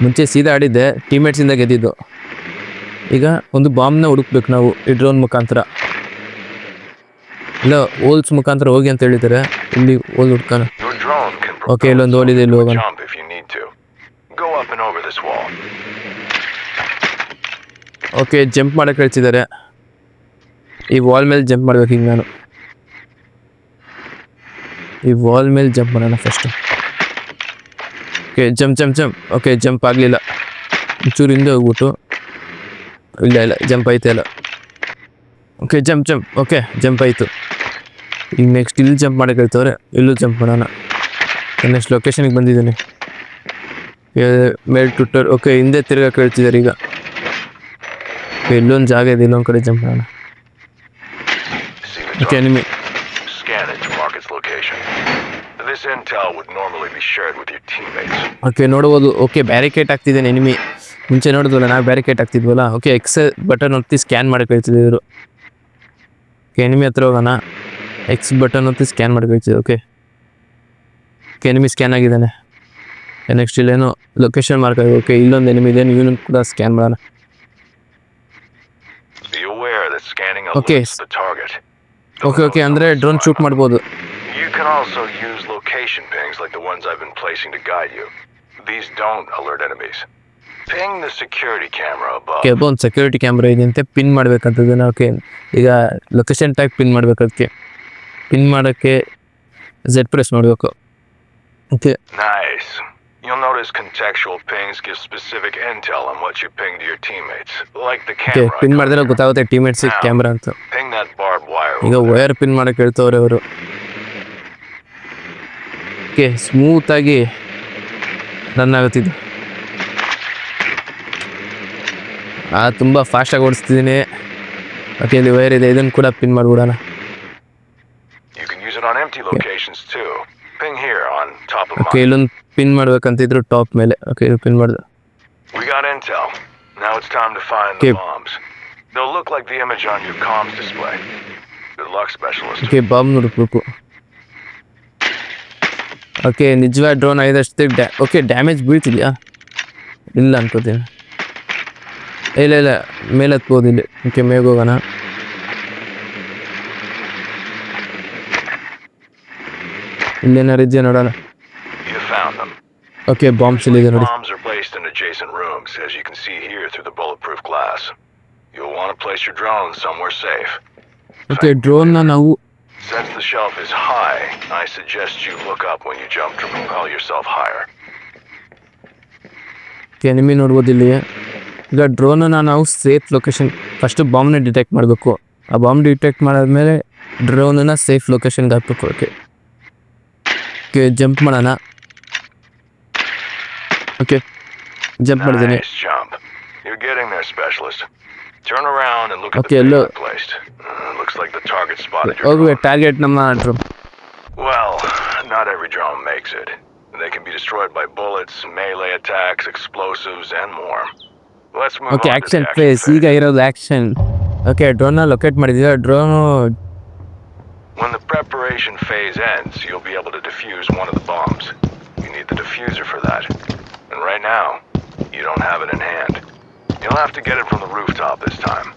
ಮುಂಚೆ ಸೀದಾ ಆಡಿದ್ದೆ, ಟೀಮೇಟ್ಸಿಂದ ಗೆದ್ದಿದ್ದು. ಈಗ ಒಂದು ಬಾಂಬ್ನ ಹುಡುಕ್ಬೇಕು ನಾವು ಈ ಡ್ರೋನ್ ಮುಖಾಂತರ. ಇಲ್ಲ, ಹೋಲ್ಸ್ ಮುಖಾಂತರ ಹೋಗಿ ಅಂತ ಹೇಳಿದ್ದಾರೆ. ಇಲ್ಲಿ ಹೋಲ್ ಹುಡ್ಕೋಣ. Your drone can ಓಕೆ, ಇಲ್ಲೊಂದು ಹೋಲ್ ಇದೆ, ಇಲ್ಲಿ ಹೋಗೋಣ. jump if you need to. Go up and over this wall. Okay, jump ಮಾಡೋಕ್ಕೆ ಹೇಳ್ತಿದ್ದಾರೆ. ಈ ವಾಲ್ ಮೇಲೆ ಜಂಪ್ ಮಾಡ್ಬೇಕು ಈಗ ನಾನು. ಈ ವಾಲ್ ಮೇಲೆ ಜಂಪ್ ಮಾಡೋಣ first. Okay, jump. Okay, jump ಆಗಲಿಲ್ಲ. ಒಂಚೂರು ಹಿಂದೆ ಹೋಗ್ಬಿಟ್ಟು, ಇಲ್ಲ ಜಂಪ್ ಆಯ್ತಲ್ಲ. Okay, jump. ಓಕೆ, ಜಂಪ್ ಆಯಿತು. ಈಗ ನೆಕ್ಸ್ಟ್ ಇಲ್ಲಿ ಜಂಪ್ ಮಾಡೋಕ್ಕೆ ಹೇಳ್ತವ್ರೆ, ಇಲ್ಲೂ ಜಂಪ್ ಮಾಡೋಣ. ನೆಕ್ಸ್ಟ್ ಲೊಕೇಶನಿಗೆ ಬಂದಿದ್ದೀನಿ. ಮೇಲ್ ಟ್ವಿಟರ್. ಓಕೆ, ಹಿಂದೆ ತಿರ್ಗಕ್ಕೆ ಹೇಳ್ತಿದ್ದಾರೆ ಈಗ. ಇಲ್ಲೊಂದು ಜಾಗ ಇದೆ, ಇಲ್ಲೊಂದು ಕಡೆ ಜಂಪ್ ಮಾಡೋಣ. See the okay, enemy. Scan it to mark its location. This intel would normally be shared with your teammates. Okay, ನೋಡ್ಬೋದು. ಓಕೆ, ಬ್ಯಾರಿಕೇಡ್ ಆಗ್ತಿದ್ದೇನೆ ಎನಿಮಿ. ಮುಂಚೆ ನೋಡಿದ್ವಲ್ಲ ನಾವು ಬ್ಯಾರಿಕೇಡ್ ಹಾಕ್ತಿದ್ವಲ್ಲ. ಓಕೆ, ಎಕ್ಸ್ ಬಟನ್ ಒತ್ತಿ ಸ್ಕ್ಯಾನ್ ಮಾಡಕ್ಕೆ ಹೇಳ್ತಿದ್ರು ಇವರು. ಎನಿಮಿ ಹತ್ರ ಹೋಗೋಣ. ಎಕ್ಸ್ ಬಟನ್ ಒತ್ತಿ ಸ್ಕ್ಯಾನ್ ಮಾಡಕ್ಕೆ ಹೇಳ್ತಿದ್ರು. ಓಕೆ, ಎನಿಮಿ ಸ್ಕ್ಯಾನ್ ಆಗಿದ್ದಾನೆ. ನೆಕ್ಸ್ಟ್ ಇಲ್ಲೇನೋ ಲೊಕೇಶನ್ ಮಾರ್ಕ್ ಆಗಿದೆ. ಓಕೆ, ಇಲ್ಲೊಂದು ಎನಿಮಿ ಇದೆ, ಇವನು ಕೂಡ ಸ್ಕ್ಯಾನ್ ಮಾಡೋಣ. Be aware that scanning Okay. alerts the target. Okay ಅಂದರೆ ಡ್ರೋನ್ ಶೂಟ್ ಮಾಡ್ಬೋದು. You can also use location pings like the ones I've been placing to guide you. These don't alert enemies. Ping the security camera above. Okay, ಒಂದು security camera ಇದೆ ಅಂತೆ, pin ಮಾಡ್ಬೇಕಂತದನ್ನ. Okay, ಈಗ location tag pin ಮಾಡ್ಬೇಕದಕ್ಕೆ. Pin ಮಾಡೋಕ್ಕೆ Z press ಮಾಡಬೇಕು. Okay, Nice. You'll notice contextual pings give specific intel on what you ping to your teammates, like the okay, camera. Pin ಮಾಡಿದ್ರೆ ಗೊತ್ತಾಗುತ್ತೆ ಟೀಮೇಟ್ಸಿಗೆ camera ಅಂತ. Ping that barbed wire. ಈಗ wire pin ಮಾಡಕ್ಕೆ ಹೇಳ್ತವ್ರೆ ಅವರು. Okay, ಸ್ಮೂತಾಗಿ run ಆಗುತ್ತಿದ್ದು. ತುಂಬ ಫಾಸ್ಟಾಗಿ ಓಡಿಸ್ತಿದ್ದೀನಿ. ಓಕೆ, ಇಲ್ಲಿ ವೈರ್ ಇದೆ, ಇದನ್ನು ಕೂಡ ಪಿನ್ ಮಾಡಿಬಿಡೋಣ. You can use it on empty locations too. Ping here on top of okay, mine. ಇಲ್ಲೊಂದು ಪಿನ್ ಮಾಡ್ಬೇಕಂತಿದ್ರು ಟಾಪ್ ಮೇಲೆ. ಓಕೆ, ಇದು ಪಿನ್ ಮಾಡಿದೆ. We got intel. Now it's time to find Okay. the bombs. They'll look like the image on your comms display. Good luck, specialist. Okay, bomb ಹುಡುಕ್ಬೇಕು. Okay, ನಿಜವಾದ drone ಆಗಿದಷ್ಟು okay, damage ಬೀಳ್ತಿದೆಯಾ? ಇಲ್ಲ ಅನ್ಕೋತೀನಿ. ಇಲ್ಲ ಮೇಲೆ ಹತ್ಬೋದು ಇಲ್ಲಿ. ಓಕೆ, ಮೇಗೆ ಹೋಗೋಣ. ಇಲ್ಲೇನಾರು ಇದೆಯಾ ನೋಡೋಣ. You found them. Okay, bombs ಇದೆ ನೋಡಿ. Bombs are placed in adjacent rooms, as you can see here through the bulletproof glass. You'll want to place your drone somewhere safe. Okay, ಡ್ರೋನ್ನ ನಾವು Since the shelf is high, I suggest you look up when you jump to propel yourself higher. Enemy ನೋಡ್ಬೋದು ಇಲ್ಲಿ. ಈಗ ಡ್ರೋನನ್ನು ನಾವು safe location, first ಬಾಂಬ್ನ detect ಮಾಡಬೇಕು. ಆ bomb detect ಮಾಡಾದ್ಮೇಲೆ ಡ್ರೋನನ್ನು safe ಲೊಕೇಶನ್ಗೆ ಹಾಕಬೇಕು. ಓಕೆ, ಜಂಪ್ ಮಾಡೋಣ. ಓಕೆ, ಜಂಪ್ ಮಾಡಿದ್ದೀನಿ. Nice jump. You're getting there, specialist. Turn around and look at Okay, the ping look. I placed. Looks like the target spotted your ಹೋಗುವೆ drone. Target ನಮ್ಮ drone. Well, not every drone makes it. They can be destroyed by bullets, melee attacks, explosives, and more. Let's move okay, on to the action action phase. ಈಗ phase. ಇರೋದು action. Okay, ಡ್ರೋನ್ನ locate ಮಾಡಿದ್ದೀವಿ. Drone When the preparation phase ends, you'll be able to defuse one of the bombs. You need the diffuser for that. And right now, you don't have it in hand. You'll have to get it from the rooftop this time.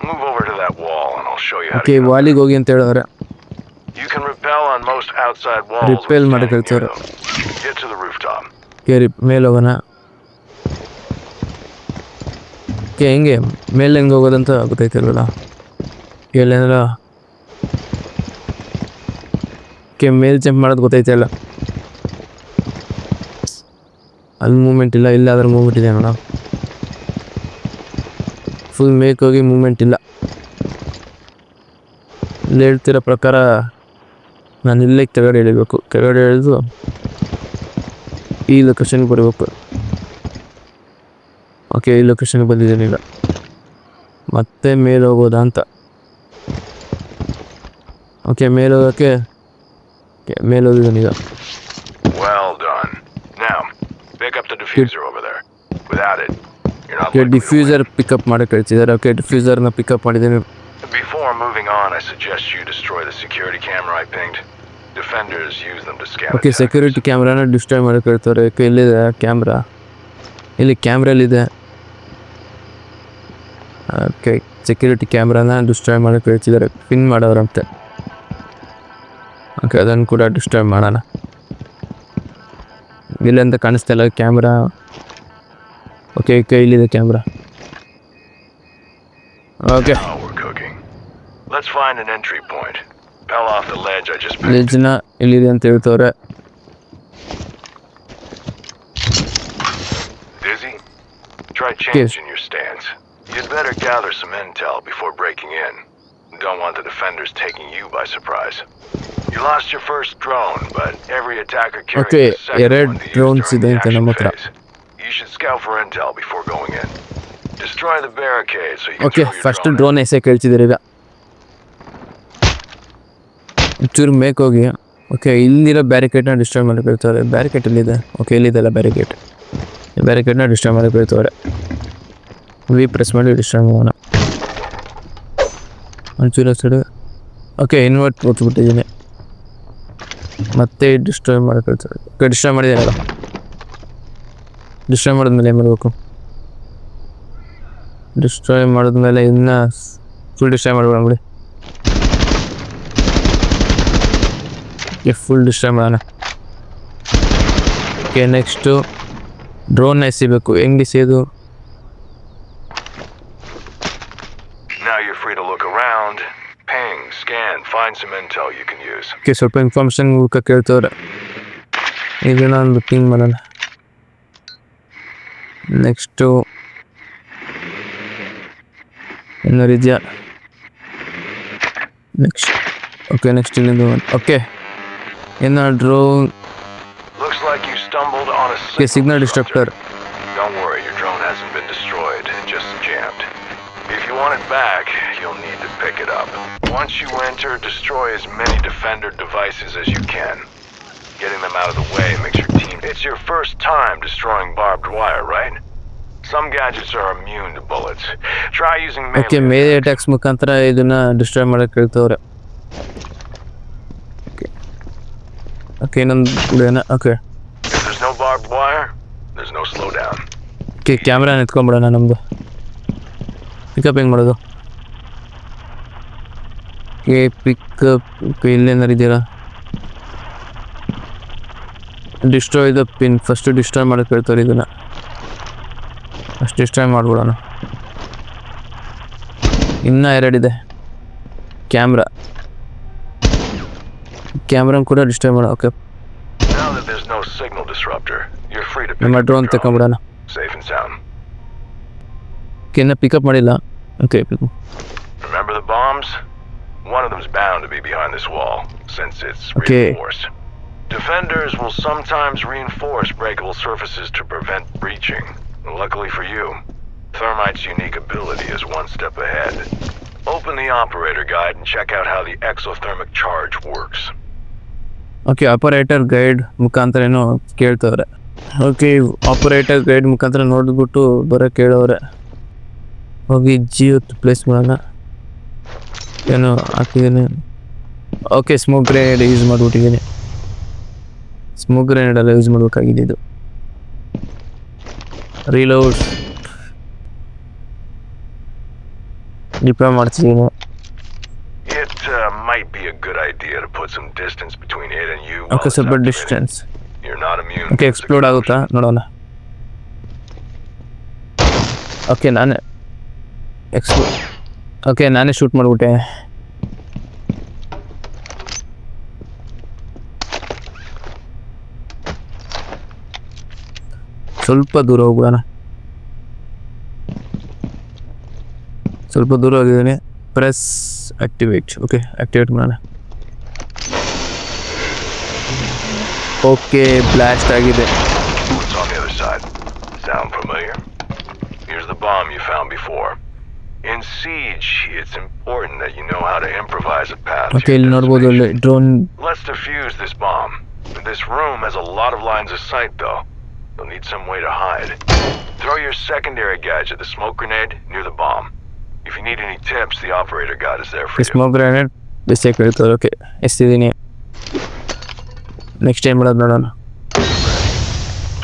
Move over to that wall and I'll show you how to okay, get up ವಾಲಿಗೆ ಹೋಗಿ ಅಂತ ಹೇಳಿದ್ರೆ. there. You can rappel on most outside walls. Rappel with ಮಾಡಕ್ಕೆ standing ಹೇಳ್ತಾರೆ. near them. Get to the rooftop. Okay, ಮೇಲೆ ಹೋಗೋಣ. Okay, ಹೆಂಗೆ ಮೇಲೆ ಹೆಂಗೆ ಹೋಗೋದಂತ ಗೊತ್ತಾಯ್ತಿಲ್ವಲ್ಲ. ಎಲ್ಲೇನಾರ ಓಕೆ, ಮೇಲೆ ಜಂಪ್ ಮಾಡೋದು ಗೊತ್ತಾಯ್ತಿಲ್ಲ. ಅಲ್ಲಿ ಮೂಮೆಂಟ್ ಇಲ್ಲ, ಇಲ್ಲ ಅದ್ರ ಮೂಮೆಂಟ್ ಇದೆ ನೋಡ. ಫುಲ್ ಮೇಕ್ ಹೋಗಿ ಮೂಮೆಂಟ್ ಇಲ್ಲ. ಇಲ್ಲಿ ಹೇಳ್ತಿರೋ ಪ್ರಕಾರ ನಾನು ಇಲ್ಲೇ ಕೆಳಗಡೆ ಇಳಿಬೇಕು. ಕೆಳಗಡೆ ಇಳಿದು ಈ ಲೊಕೇಶನ್ಗೆ ಬರಬೇಕು. ಓಕೆ, ಈ ಲೊಕೇಶನ್ಗೆ ಬಂದಿದ್ದೀನಿ ಈಗ. ಮತ್ತೆ ಮೇಲೆ ಹೋಗೋದಾ ಅಂತ. ಓಕೆ, ಮೇಲೆ ಹೋಗೋಕ್ಕೆ ಮೇಲೆ ಹೋಗಿದ್ದೀನಿ ಈಗ. Well done. Now, pick up the diffuser over there. Without it, you're not okay, likely to diffuser pickup ಮಾಡಕ್ಕೆ ಹೇಳ್ತಿದ್ದಾರೆ. ಓಕೆ, ಡಿಫ್ಯೂಸರ್ನ ಪಿಕಪ್ ಮಾಡಿದ್ದೀನಿ. win. Before moving on, I suggest you destroy the security camera I pinged. Defenders use them to scan okay, attackers. Security ಕ್ಯಾಮ್ರಾನ destroy ಮಾಡಕ್ಕೆ ಹೇಳ್ತಾರೆ. Okay, ಇಲ್ಲಿದೆ camera. ಇಲ್ಲಿ ಕ್ಯಾಮ್ರಲ್ಲಿದೆ. Okay, security ಕ್ಯಾಮ್ರಾನ ಡಿಸ್ಟ್ರಾಯ್ ಮಾಡಕ್ಕೆ ಹೇಳ್ತಿದ್ದಾರೆ. ಪಿನ್ ಮಾಡೋರಂತೆ. ಓಕೆ, ಅದನ್ನು ಕೂಡ ಡಿಸ್ಟ್ರಾಯ್ ಮಾಡೋಣ. ಇಲ್ಲಂತ ಕಾಣಿಸ್ತಾ ಇಲ್ಲ ಕ್ಯಾಮ್ರಾ. ಓಕೆ, ಇಲ್ಲಿದೆ camera. Okay, Now we're cooking. Let's find an entry point. Pell off the ledge I just picked. ಲೆಜ್ನ ಇಲ್ಲಿದೆ ಅಂತ ಹೇಳ್ತವ್ರೆ. Dizzy? Try changing your stance. You'd better gather some intel before breaking in. Don't want the defenders taking you by surprise. You lost your first drone, but every attacker carries Okay, a second ಎರಡು one to use drones during the ಇದೆ ಅಂತ action ನಮ್ಮ ಹತ್ರ. phase. You should scout for intel before going in. Destroy the barricade so you can okay, throw your first drone in. Drone ಎಸೆ ಕೇಳ್ತಿದ್ದೀರಿ ಈಗ. ಒಂಚೂರು make ಹೋಗಿ. ಓಕೆ, ಇಲ್ಲಿರೋ ಬ್ಯಾರಿಕೇಡ್ನ ಡಿಸ್ಟ್ರಾಯ್ ಮಾಡಕ್ಕೆ ಹೇಳ್ತಾರೆ. ಬ್ಯಾರಿಕೇಡ್ ಇಲ್ಲಿದೆ. ಓಕೆ, ಇಲ್ಲಿದೆಲ್ಲ ಬ್ಯಾರಿಕೇಡ್. ಈ ಬ್ಯಾರಿಕೇಡ್ನ ಡಿಸ್ಟ್ರಾಯ್ ಮಾಡಕ್ಕೆ ಹೇಳ್ತವ್ರೆ. ವಿ ಪ್ರೆಸ್ ಮಾಡಿ ಡಿಸ್ಟ್ರಾಯ್ ಮಾಡೋಣ. ಒಂಚೂರು ಸೈಡು ಓಕೆ ಇನ್ವರ್ಟ್ ಓದ್ಬಿಟ್ಟಿದ್ದೀನಿ. ಮತ್ತೆ ಡಿಸ್ಟ್ರಾಯ್ ಮಾಡ್ಕೊಳ್ತಾರೆ. Okay destroy ಮಾಡಿದ್ದೀನಲ್ಲ. ಡಿಸ್ಟ್ರಾಯ್ ಮಾಡಿದ್ಮೇಲೆ ಏನು ಮಾಡಬೇಕು? ಡಿಸ್ಟ್ರಾಯ್ ಮಾಡಿದ್ಮೇಲೆ ಇನ್ನೂ ಫುಲ್ ಡಿಸ್ಟ್ರಾಯ್ ಮಾಡ್ಬೇಡ ಬಿಡಿ. ಫುಲ್ ಡಿಸ್ಟ್ರಾಯ್ ಮಾಡೋಣ. ಓಕೆ ನೆಕ್ಸ್ಟು ಡ್ರೋನ್ನ ಎಸಿಬೇಕು. ಹೆಂಗೆ ಎಸೆಯೋದು? Now you're free to look around, ping, scan, find some intel you can use. Okay ಸ್ವಲ್ಪ ಇನ್ಫಾರ್ಮೇಷನ್ ಕೇಳ್ತವ್ರೆ. ಈಗ ನಾನು ಪಿಂಗ್ ಮಾಡೋಣ. ನೆಕ್ಸ್ಟು ಏನಾರು ಇದೆಯಾ? ನೆಕ್ಸ್ಟ್ ಓಕೆ ನೆಕ್ಸ್ಟ್ ಇಲ್ಲಿಂದ ಓಕೆ ಏನಾದ್ರು Looks like you stumbled on a okay signal disruptor. Don't worry, your drone hasn't been destroyed, just jammed. If you want it back, you'll need to pick it up. Once you enter, destroy as many Defender devices as you can. Getting them out of the way makes your team... It's your first time destroying barbed wire, right? Some gadgets are immune to bullets. Try using okay melee... melee attacks ಮುಖಾಂತರ ಇದನ್ನ destroy ಮಾಡಕ್ಕೆ ಹೇಳ್ತವ್ರೆ. Okay okay ಇನ್ನೊಂದು ಬಿಡೋಣ. Okay If there's no barbed wire, there's no slowdown. Okay camera ಎತ್ಕೊಂಡ್ಬಿಡೋಣ ನಮ್ಮದು. Pickup ಹೆಂಗೆ ಮಾಡೋದು? ಓಕೆ ಪಿಕಪ್ ಇಲ್ಲೇನಾರು ಇದೆಯಲ್ಲ. Destroy the pin. First destroy ಮಾಡಕ್ಕೆ ಹೇಳ್ತಾರೆ ಇದನ್ನು. ಅಷ್ಟು ಡಿಸ್ಟ್ರಾಯ್ ಮಾಡ್ಬಿಡೋಣ. ಇನ್ನೂ ಎರಡಿದೆ. ಕ್ಯಾಮ್ರಾ ಕೂಡ ಡಿಸ್ಟ್ರಾಯ್ ಮಾಡೋಣ. Okay Now that there's no signal disruptor, you're free to pick ನಮ್ಮ up drone your drone. ತಗೊಂಬಿಡೋಣ. Safe and sound. Okay ಇನ್ನೂ ಪಿಕಪ್ ಮಾಡಿಲ್ಲ. Okay Remember the bombs? One of them's bound to be behind this wall, since it's Okay. reinforced. Defenders will sometimes reinforce breakable surfaces to prevent breaching. Luckily for you, Thermite's unique ability is one step ahead. Open the operator guide and check out how the exothermic charge works. Okay operator guide ಮುಖಾಂತರ ಏನೋ ಕೇಳ್ತವ್ರೆ. Okay operator guide ಮುಖಾಂತರ ನೋಡಿಬಿಟ್ಟು ಬರೋ ಕೇಳವ್ರೆ. ಹೋಗಿ Jio place ಮಾಡೋಣ. ಏನೋ ಹಾಕಿದ್ದೀನಿ. Okay smoke grenade use ಮಾಡಿಬಿಟ್ಟಿದ್ದೀನಿ. ಸ್ಮೋಕ್ ಗ್ರೆನೇಡ್ ಎಲ್ಲ ಯೂಸ್ ಮಾಡಬೇಕಾಗಿದೆ. ಇದು ರೀಲೋಡ್ ಡಿಪ್ಲಾಯ್ ಮಾಡ್ತಿದ್ದೀನಿ. It might be a good idea to put some distance between it and you. while okay it's ಸ್ವಲ್ಪ activated. Distance. You're not immune. Okay explode ಆಗುತ್ತಾ ನೋಡೋಣ. Okay ನಾನೇ okay ನಾನೇ shoot ಮಾಡಿಬಿಟ್ಟೆ. ಸ್ವಲ್ಪ ದೂರ ಹೋಗ್ಬಿಡೋಣ. ಸ್ವಲ್ಪ ದೂರ ಹೋಗಿದ್ದೀನಿ. Press activate. ಓಕೆ ಆಕ್ಟಿವೇಟ್ ಮಾಡೋಣ. ಓಕೆ ಬ್ಲಾಸ್ಟ್ ಆಗಿದೆ. What's on the other side? Sound familiar? Here's the bomb you found before. In Siege, it's important that you know how to improvise a path to okay your ಇಲ್ಲಿ ನೋಡ್ಬೋದು ಅಲ್ಲಿ destination. Drone. Let's defuse this bomb. This room has a lot of lines of sight, though. You'll need some way to hide. Throw your secondary gadget, the smoke grenade, near the bomb. If you need any tips, the operator guide is there for you. Smoke grenade ಬಿಸಾಕ್ ಹೇಳ್ತಾರೆ. Okay ಎಷ್ಟಿದ್ದೀನಿ. Next time ಮಾಡೋದು ನೋಡೋಣ.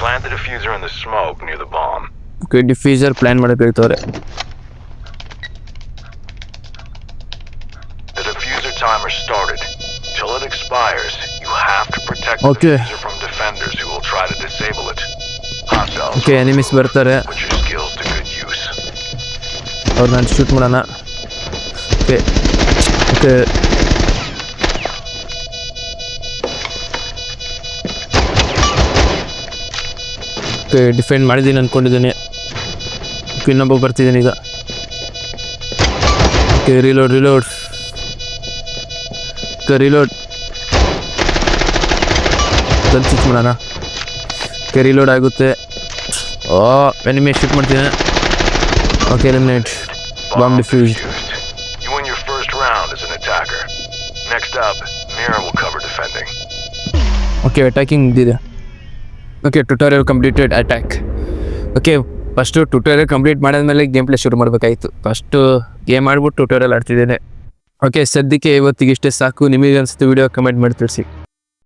Plant the diffuser in the smoke near the bomb. Okay diffuser plan ಮಾಡಕ್ಕೆ ಹೇಳ್ತವ್ರೆ. The diffuser timer started. Till it expires, you have to protect Okay. the diffuser from defenders who will try to disable it. Hostiles okay enemies ಬರ್ತಾರೆ. put your skills to good use. ಅವ್ರು ನಾನು shoot ಮಾಡೋಣ. Okay okay okay defend ಮಾಡಿದ್ದೀನಿ ಅಂದ್ಕೊಂಡಿದ್ದೀನಿ. Okay ಇನ್ನೊಬ್ಬ ಬರ್ತಿದ್ದೀನಿ ಈಗ. Okay reload reload gun switch ಮಾಡೋಣ. Okay reload ಆಗುತ್ತೆ. ಎನಿಮಿ ಶೂಟ್ ಮಾಡ್ತೀನಿ. Okay eliminate. Bomb defused. You win your first round as an attacker. Next up, Mira will cover defending. Okay attacking ಇದೆ. Okay tutorial completed. Attack. Okay first tutorial complete ಮಾಡಿದ್ಮೇಲೆ game play ಶುರು ಮಾಡಬೇಕಾಯಿತು. First game ಆಡ್ಬಿಟ್ಟು tutorial ಆಡ್ತಿದ್ದೇನೆ. Okay, ಸದ್ಯಕ್ಕೆ ಇವತ್ತಿಗೆ ಇಷ್ಟೇ ಸಾಕು. ನಿಮಗೆ ಅನಿಸ್ತು ವಿಡಿಯೋ ಕಮೆಂಟ್ ಮಾಡಿ ತಿಳಿಸಿ.